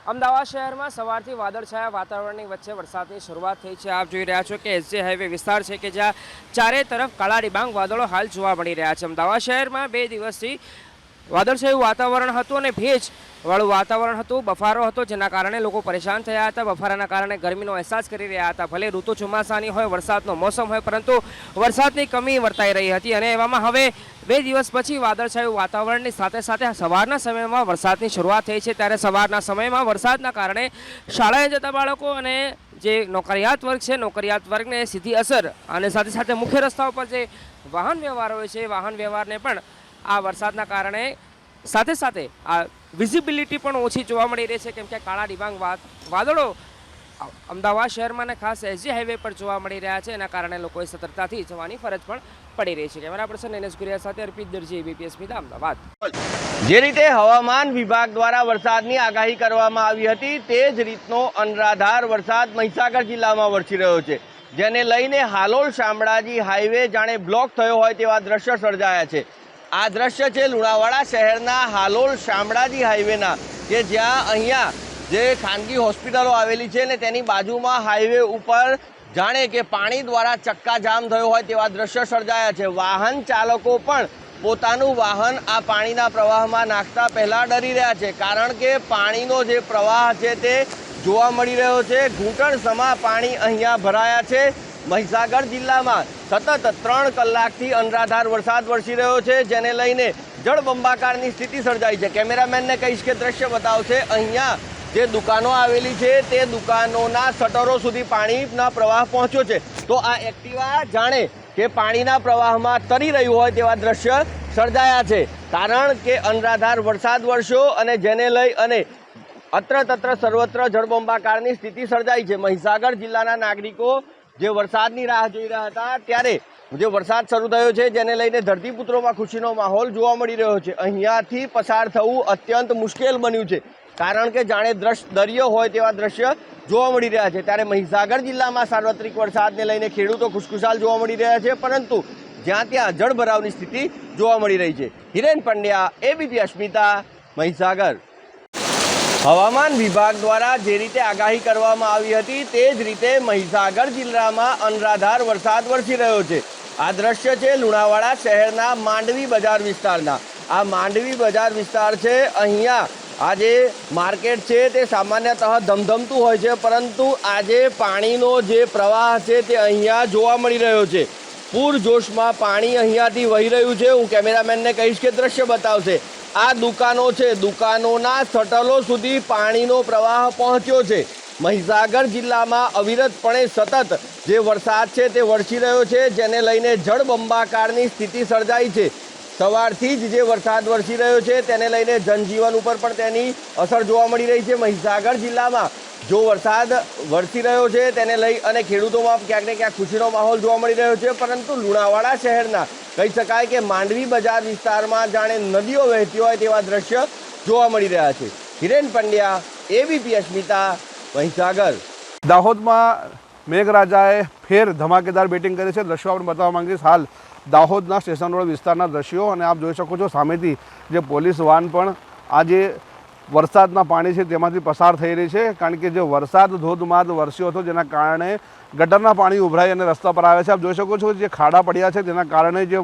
અમદાવાદ શહેરમાં સવારથી વાદળછાયા વાતાવરણની વચ્ચે વરસાદની શરૂઆત થઈ છે। આપ જોઈ રહ્યા છો કે એસજી હાઈવે વિસ્તાર છે કે જ્યાં ચારે તરફ કાળા ડિબાંગ વાદળો હાલ જોવા મળી રહ્યા છે। અમદાવાદ શહેરમાં 2 દિવસથી વાદળછાયું વાતાવરણ હતું અને ભેજવાળું વાતાવરણ હતું, બફારો હતો, જેના કારણે લોકો પરેશાન થયા હતા। બફારાના કારણે ગરમીનો અહેસાસ કરી રહ્યા હતા। ભલે ઋતુ ચોમાસાની હોય, વરસાદનો મોસમ હોય, પરંતુ વરસાદની કમી વર્તાઈ રહી હતી અને એવામાં હવે 2 દિવસ પછી વાદળછાયું વાતાવરણની સાથે સાથે સવારના સમયમાં વરસાદની શરૂઆત થઈ છે। ત્યારે સવારના સમયમાં વરસાદના કારણે શાળાએ જતા બાળકો અને જે નોકરિયાત વર્ગ છે, નોકરિયાત વર્ગને સીધી અસર અને સાથે સાથે મુખ્ય રસ્તાઓ પર જે વાહન વ્યવહાર હોય છે, વાહન વ્યવહારને પણ આ વરસાદના કારણે સાથે સાથે આ વિઝિબિલિટી પણ ઓછી જોવા મળી રહી છે, કેમ કે કાળા ડિબાંગ વાદળો અમદાવાદ શહેરમાં અને ખાસ એસજી હાઈવે પર જોવા મળી રહ્યા છે। એના કારણે લોકોએ સતર્કતાથી જવાની ફરજ પણ પડી રહી છે। કેમેરા પર્સન એનએસ ગુરિયા સાથે અર્પિત દરજી, એબીપી અસ્મિતા, અમદાવાદ। જે રીતે હવામાન વિભાગ દ્વારા વરસાદની આગાહી કરવામાં આવી હતી, તે જ રીતનો અનરાધાર વરસાદ મહીસાગર જિલ્લામાં વરસી રહ્યો છે, જેને લઈને હાલોલ શામળાજી હાઈવે જાણે બ્લોક થયો હોય તેવા દ્રશ્ય સર્જાયા છે। આ દ્રશ્ય છે લુણાવાડા શહેરના હાલોલ શામળાજી હાઈવેના, કે જ્યાં અહીંયા જે ખાનગી હોસ્પિટલો આવેલી છે ને તેની બાજુમાં હાઈવે ઉપર જાણે કે પાણી દ્વારા ચક્કાજામ થયો હોય તેવા દ્રશ્ય સર્જાયા છે। વાહન ચાલકો પણ પોતાનું વાહન આ પાણીના પ્રવાહમાં નાખતા પહેલાં ડરી રહ્યા છે, કારણ કે પાણીનો જે પ્રવાહ છે તે જોવા મળી રહ્યો છે। ઘૂંટણ સમા પાણી અહીંયા ભરાયા છે। મહીસાગર જિલ્લામાં સતત 3 કલાકથી અનરાધાર વરસાદ વરસી રહ્યો છે, જેને લઈને જળબંબાકારની સ્થિતિ સર્જાઈ છે। કેમેરામેનને કહીશ કે દ્રશ્ય બતાવશે। અહીંયા જે દુકાનો આવેલી છે તે દુકાનોના શટરો સુધી પાણીના પ્રવાહ પહોંચ્યો છે, તો આ એક્ટિવા જાણે કે પાણીના પ્રવાહમાં તરી રહ્યું હોય તેવા દ્રશ્ય સર્જાયા છે, કારણ કે અનરાધાર વરસાદ વરસ્યો અને જેને લઈ અને અત્ર તત્ર સર્વત્ર જળબંબાકારની સ્થિતિ સર્જાઈ છે। મહીસાગર જિલ્લાના નાગરિકો જે વરસાદની રાહ જોઈ રહ્યા હતા, ત્યારે જે વરસાદ શરૂ થયો છે જેને લઈને ધરતીપુત્રોમાં ખુશીનો માહોલ જોવા મળી રહ્યો છે। અહીંયાથી પસાર થવું અત્યંત મુશ્કેલ બન્યું છે, કારણ કે જાણે દરિયો હોય તેવા દ્રશ્ય જોવા મળી રહ્યા છે। ત્યારે મહીસાગર જિલ્લામાં સાર્વત્રિક વરસાદને લઈને ખેડૂતો ખુશખુશાલ જોવા મળી રહ્યા છે, પરંતુ જ્યાં ત્યાં જળભરાવની સ્થિતિ જોવા મળી રહી છે। હિરેન પંડ્યા, એબીપી અસ્મિતા, મહીસાગર। હવામાન વિભાગ દ્વારા જે રીતે આગાહી કરવામાં આવી હતી, તે જ રીતે મહીસાગર જિલ્લામાં અનરાધાર વરસાદ વરસી રહ્યો છે। આ દ્રશ્ય છે લુણાવાડા શહેરના માંડવી બજાર વિસ્તારના। આ માંડવી બજાર વિસ્તાર છે, અહીંયા આ જે માર્કેટ છે તે સામાન્યતઃ ધમધમતું હોય છે, પરંતુ આજે પાણીનો જે પ્રવાહ છે તે અહીંયા જોવા મળી રહ્યો છે। પૂરજોશમાં પાણી અહીંયાથી વહી રહ્યું છે। હું કેમેરામેનને કહીશ કે દ્રશ્ય બતાવશે। આ દુકાનો છે, દુકાનોના શટલો સુધી પાણીનો પ્રવાહ પહોંચ્યો છે। મહીસાગર જિલ્લામાં અવિરતપણે સતત જે વરસાદ છે તે વરસી રહ્યો છે, જેને લઈને જળબંબાકારની સ્થિતિ સર્જાઈ છે। સવારથી જ જે વરસાદ વરસી રહ્યો છે તેને લઈને જનજીવન ઉપર પણ તેની અસર જોવા મળી રહી છે। મહીસાગર જિલ્લામાં જો વરસાદ વરસી રહ્યો છે તેને લઈ અને ખેડૂતોમાં ક્યાંક ને ક્યાંક ખુશીનો માહોલ જોવા મળી રહ્યો છે, પરંતુ લુણાવાડા શહેરના કહી શકાય કે માંડવી બજાર વિસ્તારમાં જાણે નદીઓ વહેતી હોય તેવા દ્રશ્ય જોવા મળી રહ્યા છે। હિરેન પંડ્યા, એબીપી અસ્મિતા, મહીસાગર। દાહોદમાં મેઘરાજાએ ફેર ધમાકેદાર બેટિંગ કરી છે। દ્રશ્યો આપણે બતાવવા માંગીશ હાલ દાહોદના સ્ટેશન રોડ વિસ્તારના દ્રશ્યો, અને આપ જોઈ શકો છો સામેથી જે પોલીસ વાન પણ આ જે વરસાદના પાણી છે તેમાંથી પસાર થઈ રહી છે, કારણ કે જે વરસાદ ધોધમાર વરસ્યો હતો જેના કારણે ગટરના પાણી ઉભરાઈ અને રસ્તા પર આવે છે। આપ જોઈ શકો છો જે ખાડા પડ્યા છે તેના કારણે જે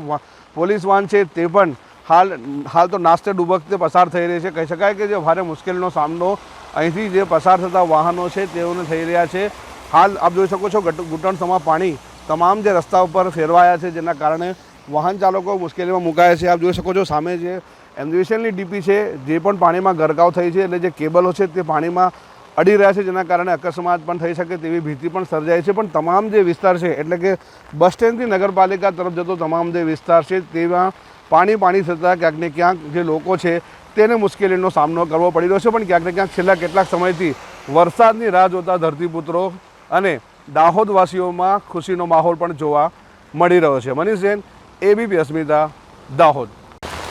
પોલીસ વાન છે તે પણ હાલ તો નાસ્તે ડૂબકતે પસાર થઈ રહી છે। કહી શકાય કે જે ભારે મુશ્કેલીનો સામનો અહીંથી જે પસાર થતા વાહનો છે તેઓને થઈ રહ્યા છે। હાલ આપ જોઈ શકો છો ઘૂંટણ સમા પાણી તમામ જે રસ્તા ઉપર ફેરવાયા છે, જેના કારણે વાહન ચાલકો મુશ્કેલીમાં મુકાયા છે। આપ જોઈ શકો છો સામે જે એમજીવીસીએલની ડીપી છે જે પણ પાણીમાં ગરકાવ થઈ છે, એટલે જે કેબલો છે તે પાણીમાં અડી રહ્યા છે, જેના કારણે અકસ્માત પણ થઈ શકે તેવી ભીતિ પણ સર્જાય છે। પણ તમામ જે વિસ્તાર છે, એટલે કે બસ સ્ટેન્ડથી નગરપાલિકા તરફ જતો તમામ જે વિસ્તાર છે તેમાં પાણી થતાં ક્યાંક ને ક્યાંક જે લોકો છે તેને મુશ્કેલીનો સામનો કરવો પડી રહ્યો છે। પણ ક્યાંક ને ક્યાંક છેલ્લા કેટલાક સમયથી વરસાદની રાહ જોતા ધરતીપુત્રો અને દાહોદવાસીઓમાં ખુશીનો માહોલ પણ જોવા મળી રહ્યો છે। મનીષ જૈન, એબીપી અસ્મિતા, દાહોદ।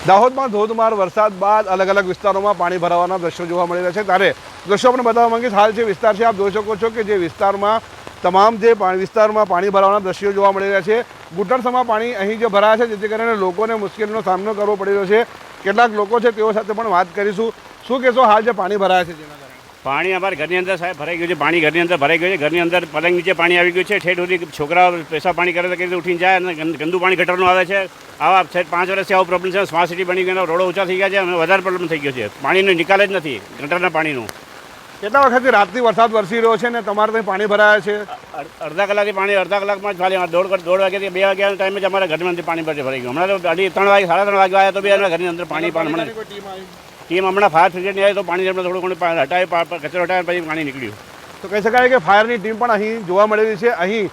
દાહોદમાં ધોધમાર વરસાદ બાદ અલગ અલગ વિસ્તારોમાં પાણી ભરાવાના દ્રશ્યો જોવા મળી રહ્યા છે। ત્યારે દ્રશ્યો આપણે બતાવવા માંગીશ હાલ જે વિસ્તાર છે, આપ જોઈ શકો છો કે જે વિસ્તારમાં તમામ જે વિસ્તારમાં પાણી ભરાવાના દ્રશ્યો જોવા મળી રહ્યા છે। ઘૂંટણસમાં પાણી અહીં જે ભરાયા છે, જેથી કરીને લોકોને મુશ્કેલીનો સામનો કરવો પડી રહ્યો છે। કેટલાક લોકો છે તેઓ સાથે પણ વાત કરીશું। શું કહેશો હાલ જે પાણી ભરાયા છે તેના કારણે? પાણી અમારા ઘરની અંદર સાહેબ ભરાઈ ગયું છે. પાણી ઘરની અંદર ભરાઈ ગયું છે. ઘરની અંદર પલંગ નીચે પાણી આવી ગયું છે. ઠેઠ સુધી છોકરાઓ પેશાબ પાણી કરે તો કઈ રીતે ઉઠીને જાય અને ગંદુ પાણી ગટરનું આવે છે. આવા 5 વર્ષથી આવો પ્રોબ્લેમ છે. સ્માર્ટ સિટી બની ગયો, રોડો ઊંચા થઈ ગયા છે અને વધારે પ્રોબ્લેમ થઈ ગયો છે. પાણીનો નિકાલ જ નથી, ગટરના પાણીનું. કેટલા વખતથી રાતથી વરસાદ વરસી રહ્યો છે ને તમારે ત્યાં પાણી ભરાયા છે? અડધા કલાકથી પાણી અડધા કલાકમાં જ ખાલી દોઢ વાગ્યાથી 2 વાગ્યાના ટાઈમે જ અમારા ઘરની અંદર પાણી ભરાઈ ગયું. હમણાં તો 3 વાગે 3:30 વાગે આવ્યા તો બી એના ઘરની અંદર પાણી હમણાં ટીમ હમણાં ફાયર બ્રિગેડની આવી તો પાણી થોડું ઘણું હટાવી કચરો હટાવ્યા પછી પાણી નીકળ્યું. તો કહી શકાય કે ફાયરની ટીમ પણ અહીં જોવા મળેલી છે. અહીં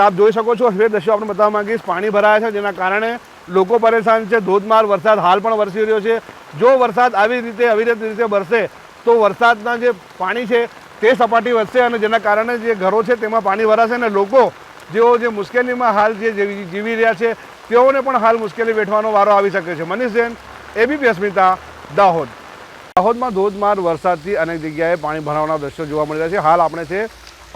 આપ જોઈ શકો છો, એ દ્રશ્યો આપણે બતાવવા માંગીશ. પાણી ભરાયા છે જેના કારણે લોકો પરેશાન છે. ધોધમાર વરસાદ હાલ પણ વરસી રહ્યો છે. જો વરસાદ આવી રીતે અવિરત રીતે વરસે તો વરસાદના જે પાણી છે તે સપાટી વધશે અને જેના કારણે જે ઘરો છે તેમાં પાણી ભરાશે અને લોકો જેઓ જે મુશ્કેલીમાં હાલ જે જીવી રહ્યા છે તેઓને પણ હાલ મુશ્કેલી વેઠવાનો વારો આવી શકે છે. મનીષ જૈન, એબીપી અસ્મિતા, દાહોદ. દાહોદમાં ધોધમાર વરસાદથી અનેક જગ્યાએ પાણી ભરાવાના દ્રશ્યો જોવા મળી રહ્યા છે. હાલ આપણે છે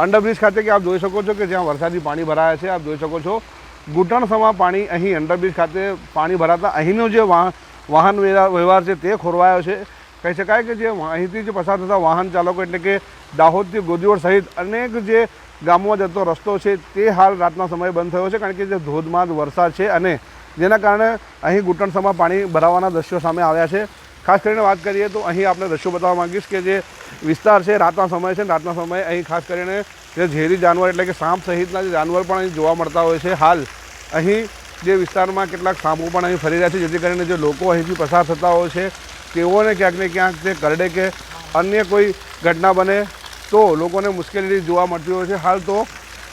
અંડરબ્રિજ ખાતે કે આપ જોઈ શકો છો કે જ્યાં વરસાદી પાણી ભરાયા છે. આપ જોઈ શકો છો ઘૂંટણસમા પાણી અહીં અંડરબ્રિજ ખાતે પાણી ભરાતા અહીંનો જે વાહન વ્યવહાર છે તે ખોરવાયો છે. કહી શકાય કે જે અહીંથી જે પસાર થતા વાહન ચાલકો એટલે કે દાહોદથી ગોદીઓડ સહિત અનેક જે ગામોમાં જતો રસ્તો છે તે હાલ રાતના સમયે બંધ થયો છે, કારણ કે જે ધોધમાર વરસાદ છે અને જેના કારણે અહીં ઘૂંટણસમા પાણી ભરાવાના દ્રશ્યો સામે આવ્યા છે. ખાસ કરીને વાત કરીએ તો અહીં આપણે દ્રશ્યો બતાવવા માંગીશ કે જે વિસ્તાર છે રાતના સમય છે, રાતના સમયે અહીં ખાસ કરીને જે ઝેરી જાનવર એટલે કે સાપ સહિતના જે જાનવર પણ અહીં જોવા મળતા હોય છે. હાલ અહીં જે વિસ્તારમાં કેટલાક સાપો પણ અહીં ફરી રહ્યા છે, જેથી કરીને જે લોકો અહીંથી પસાર થતા હોય છે તેઓને ક્યાંક ને ક્યાંક તે કરડે કે અન્ય કોઈ ઘટના બને તો લોકોને મુશ્કેલી જોવા મળતી હોય છે. હાલ તો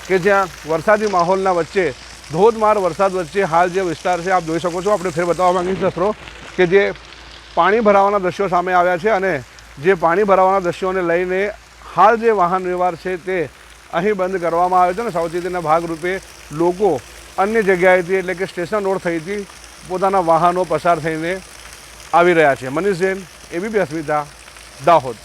કે જ્યાં વરસાદી માહોલના વચ્ચે ધોધમાર વરસાદ વચ્ચે હાલ જે વિસ્તાર છે આપ જોઈ શકો છો. આપણે ફેર બતાવવા માંગીએ મિત્રો કે જે પાણી ભરાવાના દ્રશ્યો સામે આવ્યા છે અને જે પાણી ભરાવાના દ્રશ્યોને લઈને હાલ જે વાહન વ્યવહાર છે તે અહીં બંધ કરવામાં આવ્યો છે અને સાવચેતીના ભાગરૂપે લોકો અન્ય જગ્યાએથી એટલે કે સ્ટેશન રોડ થઈથી પોતાના વાહનો પસાર થઈને આવી રહ્યા છે. મનીષ જૈન, એબીપી અસ્મિતા, દાહોદ.